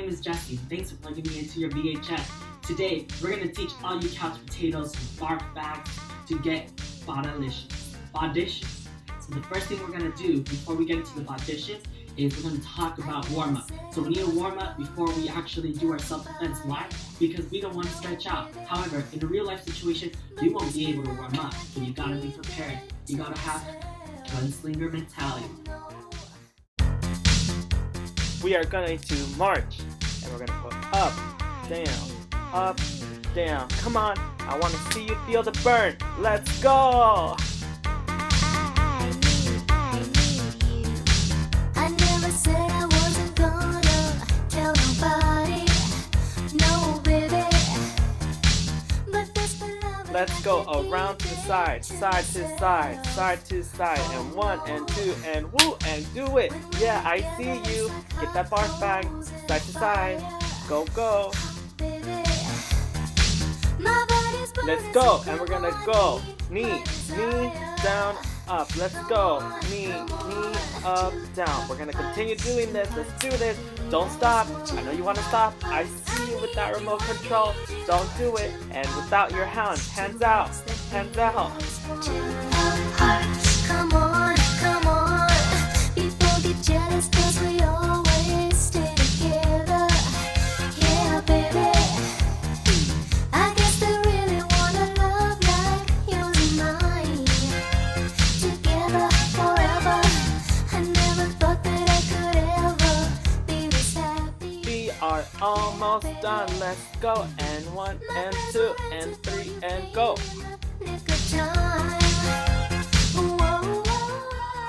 name is Jesse. Thanks for plugging me into your VHS. Today, we're going to teach all you couch potatoes and barf bags to get bodishes. So the first thing we're going to do before we get into the bodishes is we're going to talk about warm-up. So we need a warm-up before we actually do our self-defense. Why? Because we don't want to stretch out. However, in a real-life situation, you won't be able to warm up. So you got to be prepared. You got to have gunslinger mentality. We are going to march, and we're going to go up, down. Come on, I want to see you feel the burn. Let's go! I never said I wasn't gonna tell nobody, no baby. But this love. Let's go around to the side to side, side to side, and 1 and 2 and woo, and do it. Yeah, I see you. Get that barf bag, side to side. Go, go. Let's go, and we're gonna go. Knee, down, up. Let's go. Knee, up, down. We're gonna continue doing this. Let's do this. Don't stop. I know you wanna stop. I see you with that remote control. Don't do it. And without your hands out. Hands out. Come on. People get jealous 'cause we always stay together. Yeah, baby. I guess they really wanna love like yours and mine. Together forever. I never thought that I could ever be this happy. We are almost done. Let's go. And 1 and 2 and 3 and go. Nick of time.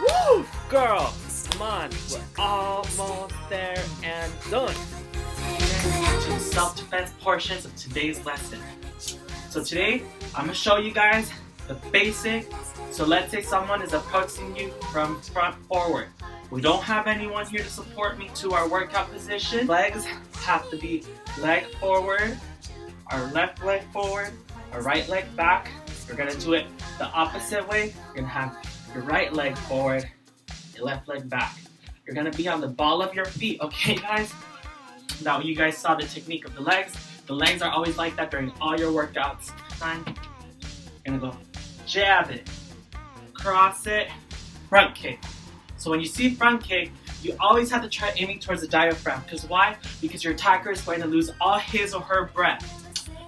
Woo! Girl, come on. We're almost there and done. To the self-defense portions of today's lesson. So today, I'm going to show you guys the basic. So let's say someone is approaching you from front forward. We don't have anyone here to support me to our workout position. Legs have to be leg forward, our left leg forward, our right leg back. We're going to do it the opposite way. You're going to have your right leg forward, your left leg back. You're going to be on the ball of your feet, okay guys? Now you guys saw the technique of the legs. The legs are always like that during all your workouts. You're gonna go jab it, cross it, front kick. So when you see front kick, you always have to try aiming towards the diaphragm. Because why? Because your attacker is going to lose all his or her breath.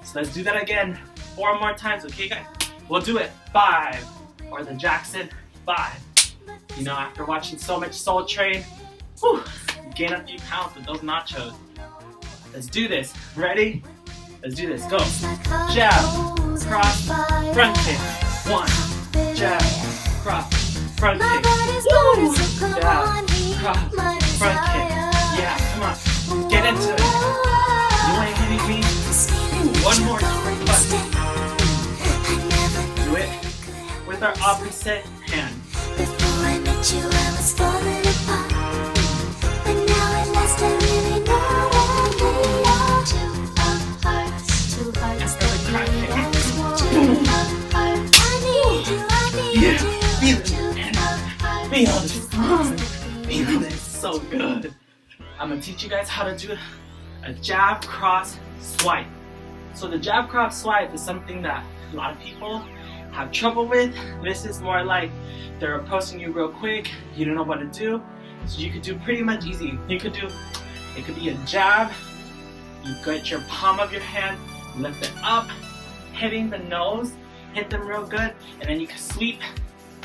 So let's do that again 4 more times, okay guys? We'll do it 5, or the Jackson 5. You know, after watching so much Soul Train, whew, you gain a few pounds with those nachos. Let's do this. Ready? Let's do this. Go. Jab, cross, front kick. 1. Jab, cross, front kick. Woo! Jab, cross, front kick. Yeah, come on. Get into it. You ain't hitting me. Ooh, 1 more. Do it with our opposite hand. Before I met you, I was falling apart. But now at last I really know that we are two hearts that beat as one. 2 hearts. I need you. Feel this. Feel this. So good. I'm gonna teach you guys how to do a jab, cross, swipe. So the jab, cross, swipe is something that a lot of people have trouble with. This is more like they're approaching you real quick, you don't know what to do, so you could do pretty much easy. It could be a jab, you get your palm of your hand, lift it up, hitting the nose, hit them real good, and then you can sweep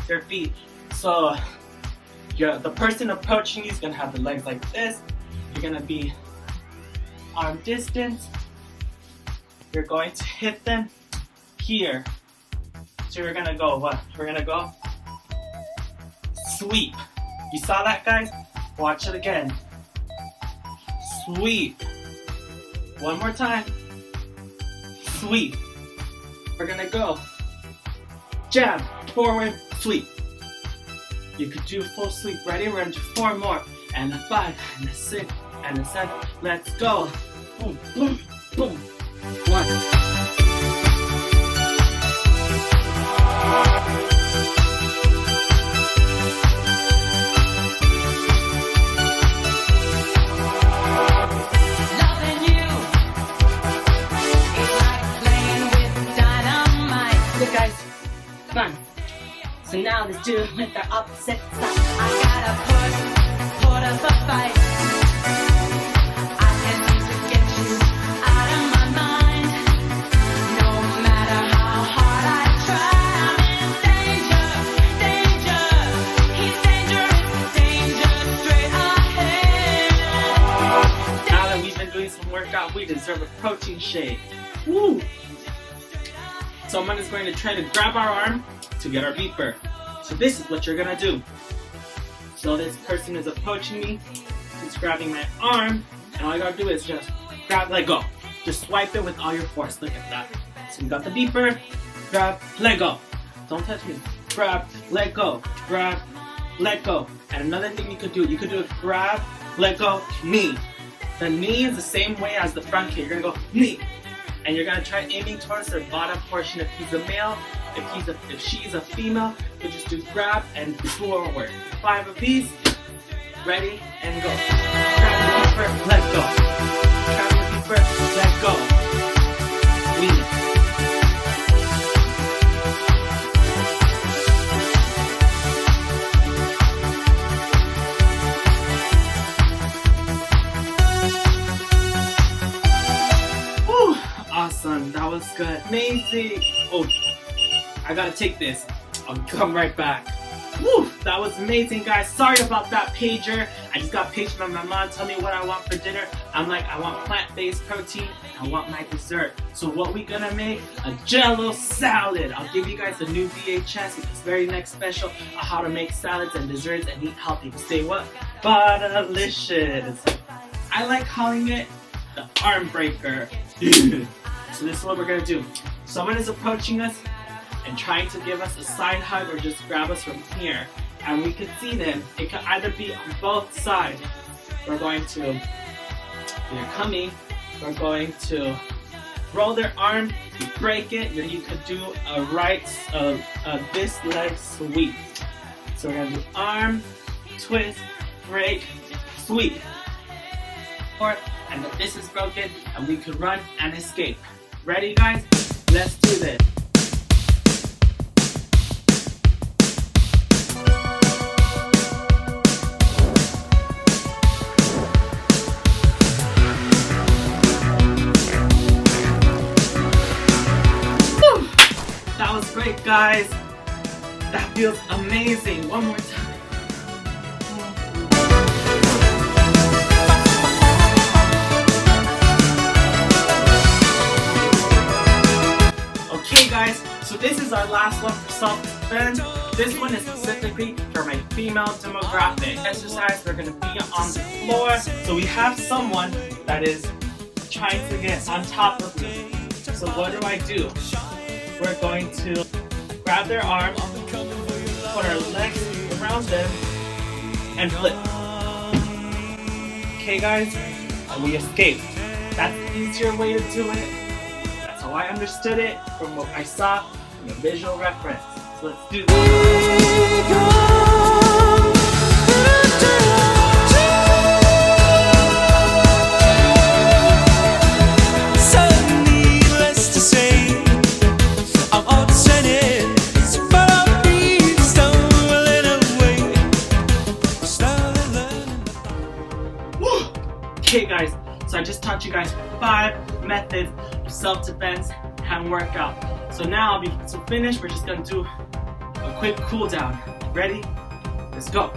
your feet. So the person approaching you is gonna have the legs like this, you're gonna be arm distance, you're going to hit them here. So we're gonna go what? We're gonna go sweep. You saw that, guys? Watch it again. Sweep. 1 more time. Sweep. We're gonna go jab, forward, sweep. You could do full sweep. Ready? We're gonna do 4 more. And a 5, and a 6, and a 7. Let's go. Boom, boom, boom. 1. others do with their opposite side. I gotta put up a fight. I can't seem to get you out of my mind. No matter how hard I try, I'm in danger, danger. He's dangerous, danger straight ahead. Now that we've been doing some workout, we deserve a protein shake. Woo! Someone is going to try to grab our arm to get our beeper. So this is what you're gonna do. So this person is approaching me, he's grabbing my arm, and all you gotta do is just grab, let go. Just swipe it with all your force. Look at that. So you got the beeper, grab, let go. Don't touch me. Grab, let go. Grab, let go. And another thing you could do it grab, let go, knee. The knee is the same way as the front kick. You're gonna go knee. And you're gonna try aiming towards their bottom portion. If he's a male, if she's a female, you just do grab and forward. 5 apiece. Ready and go. Grab the beeper, let go. Grab the beeper, let go. Knee. Awesome, that was good. Amazing. Oh, I gotta take this. I'll come right back. Woo, that was amazing, guys. Sorry about that pager. I just got paged by my mom telling me what I want for dinner. I'm like, I want plant-based protein. I want my dessert. So what we gonna make? A Jello salad. I'll give you guys a new VHS with this very next special on how to make salads and desserts and eat healthy. Say what? Butterlicious. I like calling it the arm breaker. So this is what we're gonna do. Someone is approaching us and trying to give us a side hug or just grab us from here. And we can see them. It can either be on both sides. We're going to, they're coming, we're going to roll their arm, you break it, then you could do a this leg sweep. So we're gonna do arm, twist, break, sweep. And that this is broken and we could run and escape. Ready, guys? Let's do this. Whew. That was great, guys. That feels amazing. One more time. Guys, so this is our last one for self-defense. This one is specifically for my female demographic. Exercise, we're gonna be on the floor. So we have someone that is trying to get on top of me. So what do? We're going to grab their arm, put our legs around them, and flip. Okay, guys, and we escape. That's the easier way to do it. How I understood it from what I saw from the visual reference. So let's do this. So needless to say, I'm upsetting. But I'll be stumbling away. Woo! Okay, guys, so I just taught you guys 5 methods of self-defense and workout. So now, to finish, we're just gonna do a quick cool down. Ready? Let's go.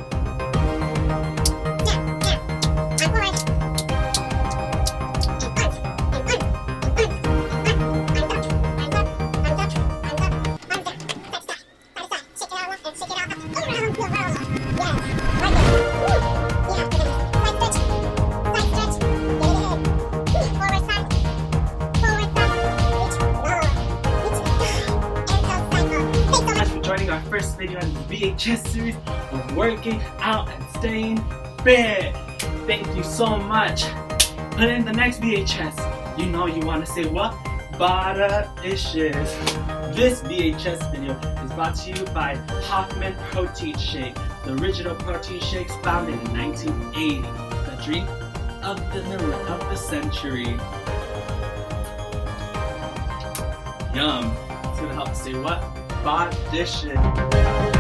Our first video in the VHS series of working out and staying fit. Thank you so much. Put in the next VHS. You know you want to say what? Butterlicious. This VHS video is brought to you by Hoffman Protein Shake, the original protein shakes founded in 1980. The drink of the century. Yum. It's gonna help say what? Butterlicious.